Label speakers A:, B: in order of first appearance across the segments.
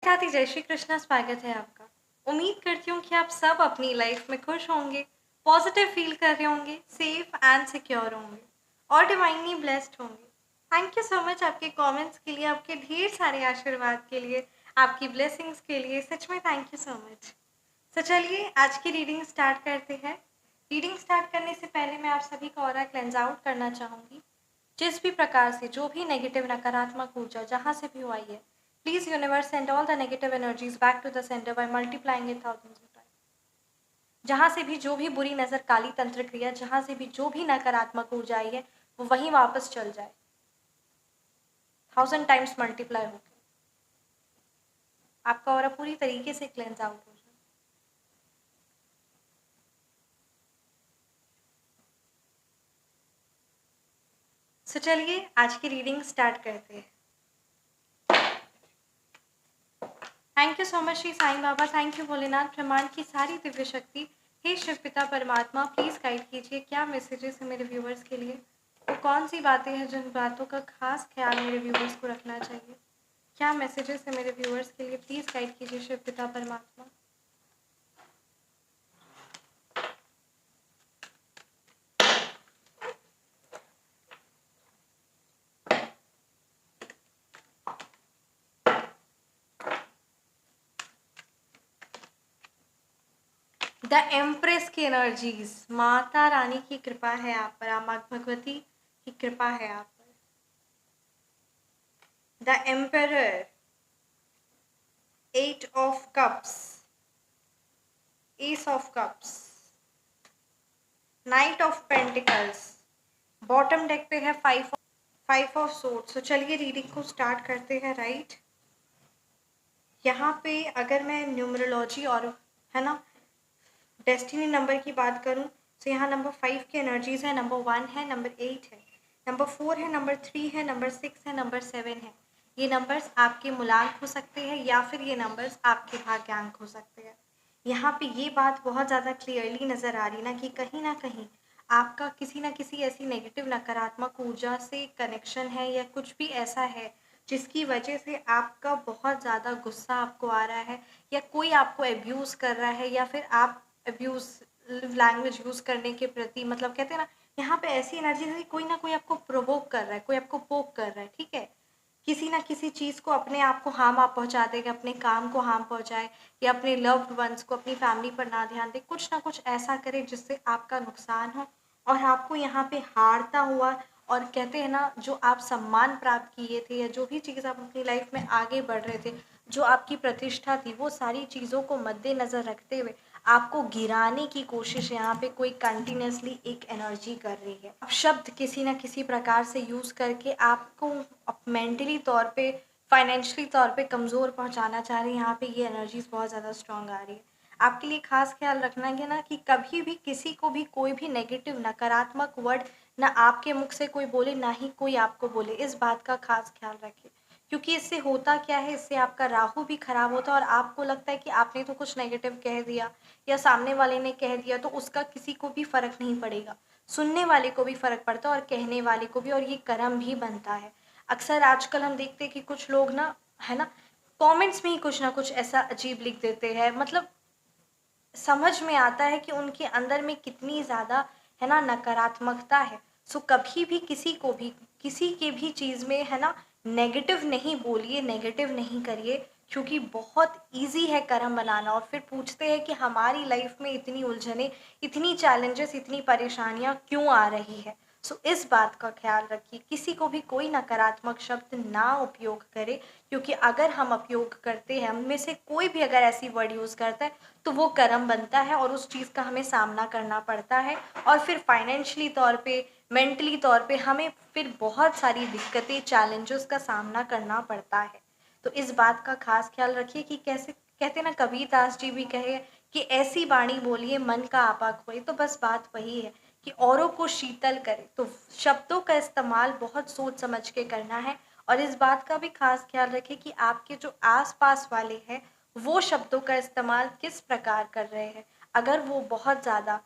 A: साथ ही जय श्री कृष्णा, स्वागत है आपका। उम्मीद करती हूँ कि आप सब अपनी लाइफ में खुश होंगे, पॉजिटिव फील कर रहे होंगे, सेफ एंड सिक्योर होंगे और डिवाइनली ब्लेस्ड होंगे। थैंक यू सो मच आपके कमेंट्स के लिए, आपके ढेर सारे आशीर्वाद के लिए, आपकी ब्लेसिंग्स के लिए। सच में थैंक यू सो मच। तो चलिए आज की रीडिंग स्टार्ट करते हैं। रीडिंग स्टार्ट करने से पहले मैं आप सभी का ऑरा क्लेंज आउट करना चाहूँगी। जिस भी प्रकार से जो भी नेगेटिव नकारात्मक ऊर्जा जहाँ से भी आई है, please universe send all the negative energies back to the centre by multiplying it thousands of time. जहाँ से भी जो भी बुरी नजर, काली तंत्र क्रिया, जहाँ से भी जो भी नकारात्मक ऊर्जा आई है वो वहीं वापस चल जाए, 1000 टाइम्स मल्टीप्लाई होकर आपका ऑरा पूरी तरीके से क्लेंस आउट हो जाए। सो चलिए आज की रीडिंग स्टार्ट करते हैं। Thank you so much Shri Sai Baba, thank you Bholenath, ब्रह्मांड की सारी दिव्य शक्ति, हे शिव पिता परमात्मा, प्लीज गाइड कीजिए क्या मैसेजेस है मेरे व्यूवर्स के लिए। वो कौन सी बातें हैं जिन बातों का खास ख्याल मेरे व्यूवर्स को रखना चाहिए। क्या मैसेजेस है मेरे व्यूवर्स के लिए, प्लीज गाइड कीजिए शिव पिता परमात्मा। द एम्प्रेस की एनर्जीज, माता रानी की कृपा है आप पर, माँ भगवती की कृपा है आप पर। The emperor, 8 of cups, S of cups, night of pentacles, bottom deck पे है 5 ऑफ सोर्ड्स। तो चलिए रीडिंग को स्टार्ट करते हैं। राइट, यहाँ पे अगर मैं न्यूमरोलॉजी और है ना डेस्टिनी नंबर की बात करूँ तो यहाँ नंबर 5 की एनर्जीज है, नंबर 1 है, नंबर 8 है, नंबर 4 है, नंबर 3 है, नंबर 6 है, नंबर 7 है। ये नंबर्स आपके मूलांक हो सकते हैं या फिर ये नंबर्स आपके भाग्यांक हो सकते हैं। यहाँ पे ये बात बहुत ज़्यादा क्लियरली नज़र आ रही ना कहीं आपका किसी ना किसी ऐसी नेगेटिव नकारात्मक ऊर्जा से कनेक्शन है या कुछ भी ऐसा है जिसकी वजह से आपका बहुत ज़्यादा गुस्सा आपको आ रहा है या कोई आपको एब्यूज़ कर रहा है या फिर आप अब्यूज लैंग्वेज यूज करने के प्रति, मतलब कहते हैं ना यहाँ पे ऐसी एनर्जी है कोई ना कोई आपको प्रोवोक कर रहा है, कोई आपको पोक कर रहा है। ठीक है, किसी ना किसी चीज़ को अपने आप को हार्म आप पहुंचा देगा, अपने काम को हार्म पहुंचाए या अपने लव्ड वंस को, अपनी फैमिली पर ना ध्यान दे, कुछ ना कुछ ऐसा करे जिससे आपका नुकसान हो और आपको यहाँ पे हारता हुआ, और कहते हैं ना जो आप सम्मान प्राप्त किए थे या जो भी चीज़ आप अपनी लाइफ में आगे बढ़ रहे थे, जो आपकी प्रतिष्ठा थी, वो सारी चीज़ों को मद्देनज़र रखते हुए आपको गिराने की कोशिश यहाँ पे कोई कंटिन्यूसली एक एनर्जी कर रही है। अब शब्द किसी ना किसी प्रकार से यूज़ करके आपको मेंटली तौर पे, फाइनेंशियली तौर पे कमज़ोर पहुँचाना चाह रही है। यहाँ पे ये एनर्जीज बहुत ज़्यादा स्ट्रांग आ रही है। आपके लिए खास ख्याल रखना है ना कि कभी भी किसी को भी कोई भी नेगेटिव नकारात्मक वर्ड ना आपके मुख से कोई बोले, ना ही कोई आपको बोले। इस बात का खास ख्याल रखिए, क्योंकि इससे होता क्या है, इससे आपका राहु भी खराब होता है और आपको लगता है कि आपने तो कुछ नेगेटिव कह दिया या सामने वाले ने कह दिया तो उसका किसी को भी फर्क नहीं पड़ेगा, सुनने वाले को भी फर्क पड़ता है और कहने वाले को भी, और ये कर्म भी बनता है। अक्सर आजकल हम देखते हैं कि कुछ लोग ना, है ना, कमेंट्स में ही कुछ ना कुछ ऐसा अजीब लिख देते हैं, मतलब समझ में आता है कि उनके अंदर में कितनी ज़्यादा, है ना, नकारात्मकता है। सो कभी भी किसी को भी किसी के भी चीज़ में, है ना, नेगेटिव नहीं बोलिए, नेगेटिव नहीं करिए, क्योंकि बहुत इजी है कर्म बनाना। और फिर पूछते हैं कि हमारी लाइफ में इतनी उलझने, इतनी चैलेंजेस, इतनी परेशानियां क्यों आ रही है। सो इस बात का ख्याल रखिए, किसी को भी कोई नकारात्मक शब्द ना उपयोग करे, क्योंकि अगर हम उपयोग करते हैं, हम में से कोई भी अगर ऐसी वर्ड यूज़ करता है तो वो कर्म बनता है और उस चीज़ का हमें सामना करना पड़ता है। और फिर फाइनेंशियली तौर पे, मेंटली तौर पे हमें फिर बहुत सारी दिक्कतें, चैलेंजेस का सामना करना पड़ता है। तो इस बात का खास ख्याल रखिए कि कैसे कहते ना, कबीरदास जी भी कहे कि ऐसी वाणी बोलिए मन का आपा खोए। तो बस बात वही है कि औरों को शीतल करे, तो शब्दों का इस्तेमाल बहुत सोच समझ के करना है। और इस बात का भी खास ख्याल रखें कि आपके जो आसपास वाले हैं वो शब्दों का इस्तेमाल किस प्रकार कर रहे हैं। अगर वो बहुत ज़्यादा,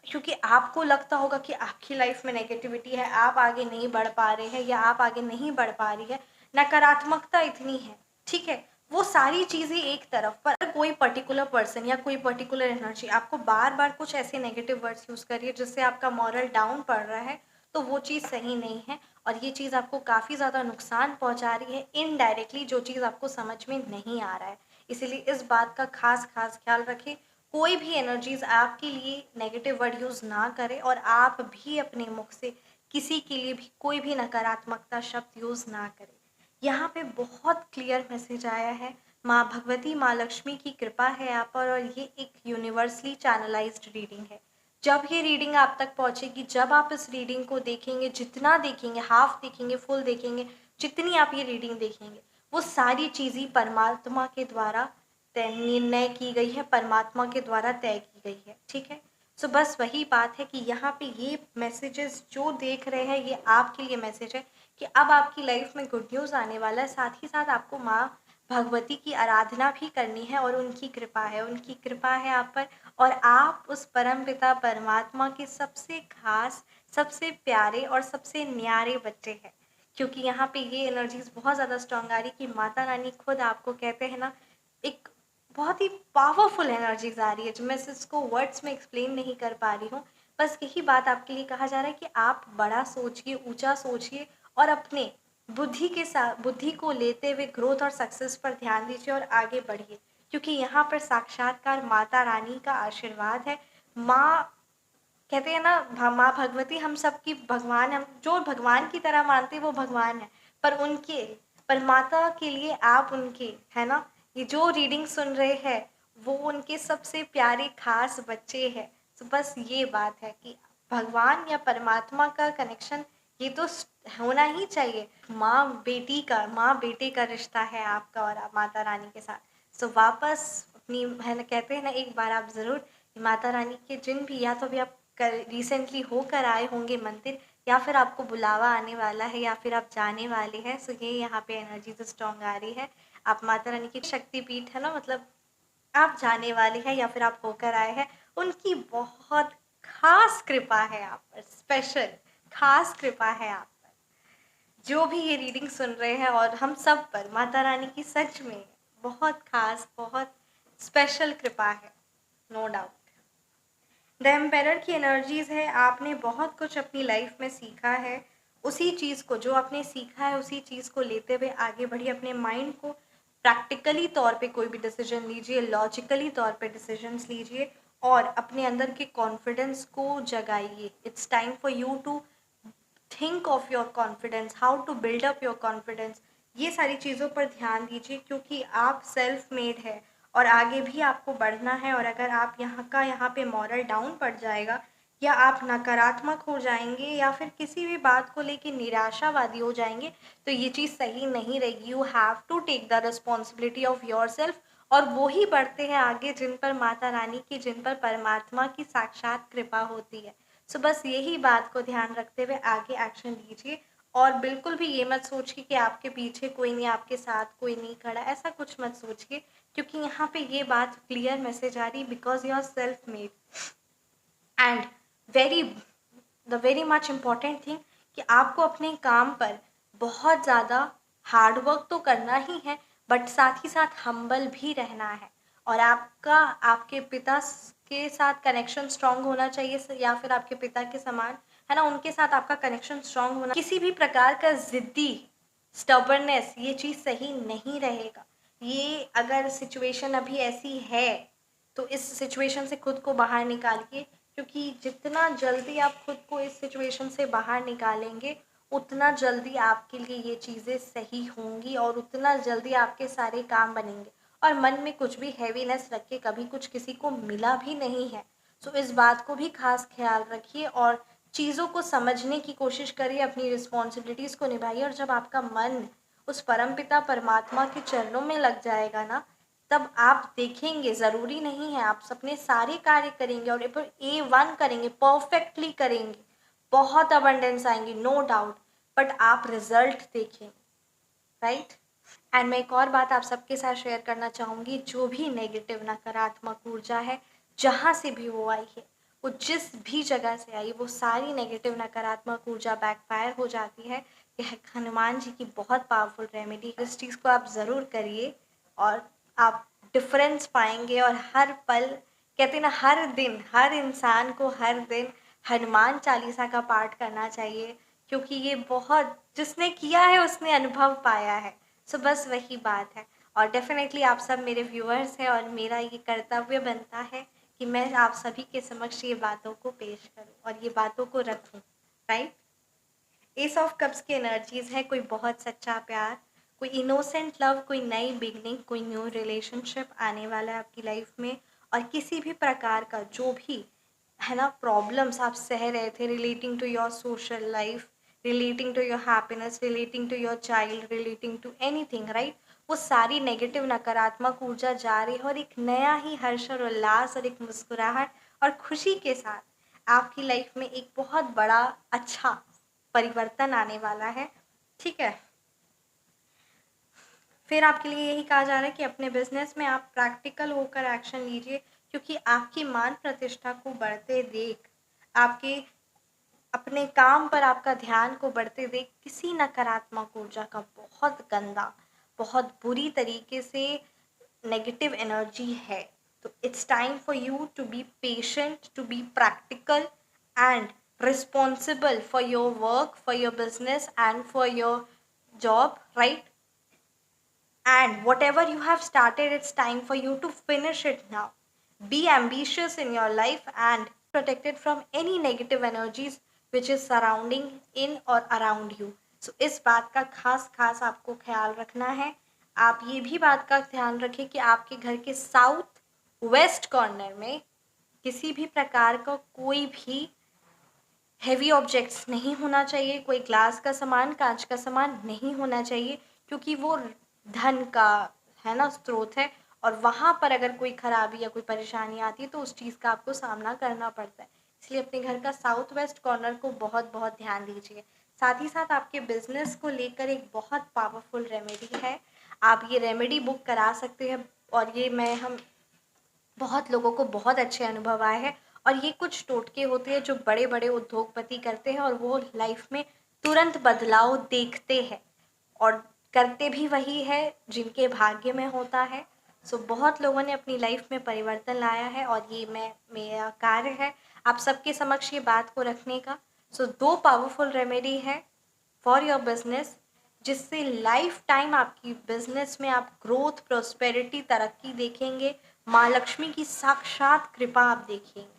A: क्योंकि आपको लगता होगा कि आपकी लाइफ में नेगेटिविटी है, आप आगे नहीं बढ़ पा रहे हैं या आप आगे नहीं बढ़ पा रही है, नकारात्मकता इतनी है, ठीक है, वो सारी चीज़ें एक तरफ, पर कोई पर्टिकुलर पर्सन या कोई पर्टिकुलर एनर्जी आपको बार बार कुछ ऐसे नेगेटिव वर्ड्स यूज़ कर रही है जिससे आपका मॉरल डाउन पड़ रहा है, तो वो चीज़ सही नहीं है और ये चीज़ आपको काफ़ी ज़्यादा नुकसान पहुंचा रही है इनडायरेक्टली, जो चीज़ आपको समझ में नहीं आ रहा है। इसीलिए इस बात का खास खास ख्याल रखें, कोई भी एनर्जीज आपके लिए नेगेटिव वर्ड यूज़ ना करे और आप भी अपने मुख से किसी के लिए भी कोई भी नकारात्मकता शब्द यूज़ ना करें। यहाँ पे बहुत क्लियर मैसेज आया है, माँ भगवती माँ लक्ष्मी की कृपा है आप पर और ये एक यूनिवर्सली चैनलाइज्ड रीडिंग है। जब ये रीडिंग आप तक पहुँचेगी, जब आप इस रीडिंग को देखेंगे, जितना देखेंगे, हाफ देखेंगे, फुल देखेंगे, जितनी आप ये रीडिंग देखेंगे, वो सारी चीज़ें परमात्मा के द्वारा तय निर्णय की गई है, परमात्मा के द्वारा तय की गई है। ठीक है, सो बस वही बात है कि यहाँ पे ये मैसेजेस जो देख रहे हैं, ये आपके लिए मैसेज है कि अब आपकी लाइफ में गुड न्यूज़ आने वाला है। साथ ही साथ आपको माँ भगवती की आराधना भी करनी है और उनकी कृपा है, उनकी कृपा है आप पर और आप उस परमपिता परमात्मा के सबसे खास, सबसे प्यारे और सबसे न्यारे बच्चे हैं। क्योंकि यहाँ पे ये एनर्जीज बहुत ज़्यादा स्ट्रांग आ रही कि माता रानी खुद आपको कहते हैं ना, एक बहुत ही पावरफुल एनर्जीज आ रही है जो मैं इसको वर्ड्स में एक्सप्लेन नहीं कर पा रही हूँ। बस यही बात आपके लिए कहा जा रहा है कि आप बड़ा सोचिए, ऊंचा सोचिए और अपने बुद्धि के साथ, बुद्धि को लेते हुए ग्रोथ और सक्सेस पर ध्यान दीजिए और आगे बढ़िए, क्योंकि यहाँ पर साक्षात्कार माता रानी का आशीर्वाद है। माँ कहते हैं ना, माँ भगवती हम सबकी भगवान, हम जो भगवान की तरह मानते हैं वो भगवान है, पर उनके, पर माता के लिए आप उनके, है ना, ये जो रीडिंग सुन रहे हैं वो उनके सबसे प्यारे खास बच्चे हैं। तो बस ये बात है कि भगवान या परमात्मा का कनेक्शन ये तो होना ही चाहिए। माँ बेटी का, माँ बेटे का रिश्ता है आपका और आप माता रानी के साथ। सो वापस अपनी, है ना, कहते हैं ना, एक बार आप ज़रूर माता रानी के जिन भी, या तो भी आप रिसेंटली होकर आए होंगे मंदिर, या फिर आपको बुलावा आने वाला है, या फिर आप जाने वाले हैं, सो ये यहाँ पे एनर्जी तो स्ट्रॉन्ग आ रही है। आप माता रानी की शक्तिपीठ, है ना, मतलब आप जाने वाले हैं या फिर आप होकर आए हैं, उनकी बहुत खास कृपा है आप पर, स्पेशल खास कृपा है आप पर। जो भी ये रीडिंग सुन रहे हैं और हम सब पर माता रानी की सच में बहुत खास, बहुत स्पेशल कृपा है, नो डाउट। द एम्पेरर की एनर्जीज है, आपने बहुत कुछ अपनी लाइफ में सीखा है, उसी चीज़ को, जो आपने सीखा है उसी चीज़ को लेते हुए आगे बढ़िए। अपने माइंड को प्रैक्टिकली तौर पे कोई भी डिसीजन लीजिए, लॉजिकली तौर पे डिसीजंस लीजिए और अपने अंदर के कॉन्फिडेंस को जगाइए। It's time for you to think of your confidence, how to build up your confidence. ये सारी चीज़ों पर ध्यान दीजिए क्योंकि आप सेल्फ मेड है और आगे भी आपको बढ़ना है। और अगर आप यहाँ पे मॉरल डाउन पड़ जाएगा या आप नकारात्मक हो जाएंगे या फिर किसी भी बात को लेके निराशावादी हो जाएंगे, तो ये चीज़ सही नहीं रहेगी। You have to take the responsibility of your self, और वो ही बढ़ते हैं आगे जिन पर माता रानी की, जिन पर परमात्मा की साक्षात कृपा होती है। सो बस यही बात को ध्यान रखते हुए आगे एक्शन लीजिए और बिल्कुल भी ये मत सोचिए कि आपके पीछे कोई नहीं, आपके साथ कोई नहीं खड़ा, ऐसा कुछ मत सोचिए, क्योंकि यहाँ पे ये बात क्लियर मैसेज आ रही, because you are self made and very, the very much important thing कि आपको अपने काम पर बहुत ज़्यादा हार्डवर्क तो करना ही है, बट साथ ही साथ हम्बल भी रहना है। और आपका आपके पिता के साथ कनेक्शन स्ट्रांग होना चाहिए, या फिर आपके पिता के समान, है ना, उनके साथ आपका कनेक्शन स्ट्रांग होना। किसी भी प्रकार का ज़िद्दी, स्टबर्नेस, ये चीज़ सही नहीं रहेगा। ये अगर सिचुएशन अभी ऐसी है तो इस सिचुएशन से खुद को बाहर निकालिए, क्योंकि जितना जल्दी आप खुद को इस सिचुएशन से बाहर निकालेंगे उतना जल्दी आपके लिए ये चीज़ें सही होंगी और उतना जल्दी आपके सारे काम बनेंगे। और मन में कुछ भी हैवीनेस रख के कभी कुछ किसी को मिला भी नहीं है। सो इस बात को भी खास ख्याल रखिए और चीज़ों को समझने की कोशिश करिए, अपनी रिस्पॉन्सिबिलिटीज़ को निभाइए। और जब आपका मन उस परमपिता परमात्मा के चरणों में लग जाएगा ना, तब आप देखेंगे, ज़रूरी नहीं है आप अपने सारे कार्य करेंगे और A1 करेंगे, परफेक्टली करेंगे, बहुत अबंडेंस आएंगी, नो डाउट, बट आप रिजल्ट देखेंगे, राइट। एंड मैं एक और बात आप सबके साथ शेयर करना चाहूँगी, जो भी नेगेटिव नकारात्मक ऊर्जा है, जहाँ से भी वो आई है, वो जिस भी जगह से आई, वो सारी नेगेटिव नकारात्मक ऊर्जा बैकफायर हो जाती है। यह हनुमान जी की बहुत पावरफुल रेमेडी, इस चीज़ को आप ज़रूर करिए। और आप डिफरेंस पाएंगे। और हर पल, कहते हैं ना, हर दिन हर इंसान को हर दिन हनुमान चालीसा का पाठ करना चाहिए, क्योंकि ये बहुत, जिसने किया है उसने अनुभव पाया है। सो बस वही बात है। और डेफिनेटली आप सब मेरे व्यूअर्स हैं और मेरा ये कर्तव्य बनता है कि मैं आप सभी के समक्ष ये बातों को पेश करूं और ये बातों को रखूं, राइट। एस ऑफ कप्स की एनर्जीज है, कोई बहुत सच्चा प्यार, कोई इनोसेंट लव, कोई नई बिगनिंग, कोई न्यू रिलेशनशिप आने वाला है आपकी लाइफ में। और किसी भी प्रकार का जो भी है ना प्रॉब्लम्स आप सह रहे थे relating to your social life, relating to your happiness, relating to your child, relating to anything, right, वो सारी नेगेटिव नकारात्मक ऊर्जा जा रही है और एक नया ही हर्ष और उल्लास और एक मुस्कुराहट और खुशी के साथ आपकी लाइफ में एक बहुत बड़ा अच्छा परिवर्तन आने वाला है, ठीक है। फिर आपके लिए यही कहा जा रहा है कि अपने बिजनेस में आप प्रैक्टिकल होकर एक्शन लीजिए, क्योंकि आपकी मान प्रतिष्ठा को बढ़ते देख, आपके अपने काम पर आपका ध्यान को बढ़ते देख किसी नकारात्मक ऊर्जा का बहुत गंदा, बहुत बुरी तरीके से नेगेटिव एनर्जी है। तो it's time for you to be patient, to be practical and responsible for your work, for your business and for your job, right? And whatever you have started, it's time for you to finish it now. Be ambitious in your life and protected from any negative energies which is surrounding in or around you. So इस बात का खास खास आपको ख्याल रखना है। आप ये भी बात का ध्यान रखें कि आपके घर के साउथ वेस्ट कॉर्नर में किसी भी प्रकार का कोई भी हेवी ऑब्जेक्ट्स नहीं होना चाहिए, कोई ग्लास का सामान, कांच का सामान नहीं होना चाहिए, क्योंकि वो धन का है ना स्रोत है। और वहाँ पर अगर कोई खराबी या कोई परेशानी आती है तो उस चीज़ का आपको सामना करना पड़ता है। इसलिए अपने घर का साउथ वेस्ट कॉर्नर को बहुत बहुत ध्यान दीजिए। साथ ही साथ आपके बिजनेस को लेकर एक बहुत पावरफुल रेमेडी है, आप ये रेमेडी बुक करा सकते हैं। और ये हम बहुत लोगों को बहुत अच्छे अनुभव आए हैं। और ये कुछ टोटके होते हैं जो बड़े बड़े उद्योगपति करते हैं और वो लाइफ में तुरंत बदलाव देखते हैं और करते भी वही है जिनके भाग्य में होता है। सो बहुत लोगों ने अपनी लाइफ में परिवर्तन लाया है और ये मेरा कार्य है आप सबके समक्ष ये बात को रखने का। सो 2 पावरफुल रेमेडी है फॉर योर बिजनेस, जिससे लाइफ टाइम आपकी बिजनेस में आप ग्रोथ, प्रोस्पेरिटी, तरक्की देखेंगे। माँ लक्ष्मी की साक्षात कृपा आप देखेंगे,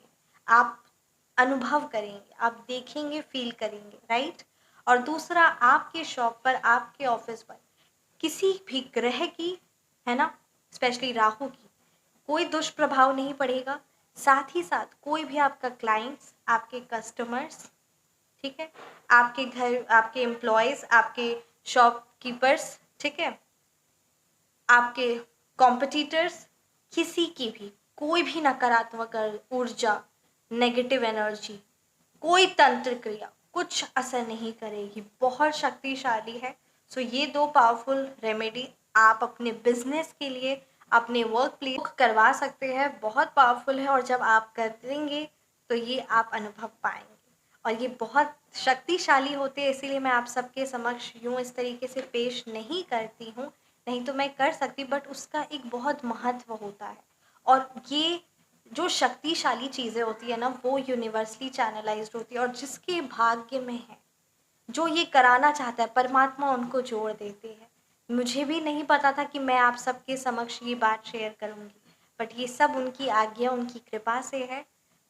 A: आप अनुभव करेंगे, आप देखेंगे, फील करेंगे, राइट। और दूसरा, आपके शॉप पर, आपके ऑफिस पर किसी भी ग्रह की, है ना, स्पेशली राहु की कोई दुष्प्रभाव नहीं पड़ेगा। साथ ही साथ कोई भी आपका क्लाइंट्स, आपके कस्टमर्स, ठीक है, आपके घर, आपके एम्प्लॉयज़, आपके शॉपकीपर्स, ठीक है, आपके कॉम्पिटिटर्स, किसी की भी कोई भी नकारात्मक ऊर्जा, नेगेटिव एनर्जी, कोई तंत्र क्रिया कुछ असर नहीं करेगी, बहुत शक्तिशाली है। सो ये 2 पावरफुल रेमेडी आप अपने बिजनेस के लिए, अपने वर्क प्लेस करवा सकते हैं, बहुत पावरफुल है। और जब आप करेंगे तो ये आप अनुभव पाएंगे और ये बहुत शक्तिशाली होते हैं। इसीलिए मैं आप सबके समक्ष यूँ इस तरीके से पेश नहीं करती हूँ, नहीं तो मैं कर सकती, बट उसका एक बहुत महत्व होता है। और ये जो शक्तिशाली चीज़ें होती है ना, वो यूनिवर्सली चैनलाइज्ड होती है और जिसके भाग्य में है, जो ये कराना चाहता है, परमात्मा उनको जोड़ देते हैं। मुझे भी नहीं पता था कि मैं आप सबके समक्ष ये बात शेयर करूँगी, बट ये सब उनकी आज्ञा, उनकी कृपा से है।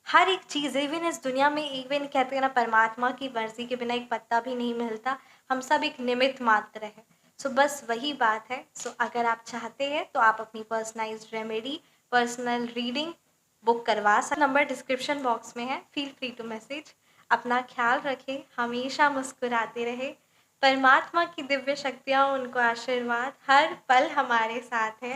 A: हर एक चीज़, इवन इस दुनिया में, इवन कहते हैं ना, परमात्मा की मर्जी के बिना एक पत्ता भी नहीं मिलता, हम सब एक निमित्त मात्र है। सो बस वही बात है। सो अगर आप चाहते हैं तो आप अपनी personalised remedy, personal reading book करवा सकते। नंबर डिस्क्रिप्शन बॉक्स में है, फील फ्री टू मैसेज। अपना ख्याल रखें, हमेशा मुस्कुराते रहे। परमात्मा की दिव्य शक्तियाँ, उनको आशीर्वाद हर पल हमारे साथ है।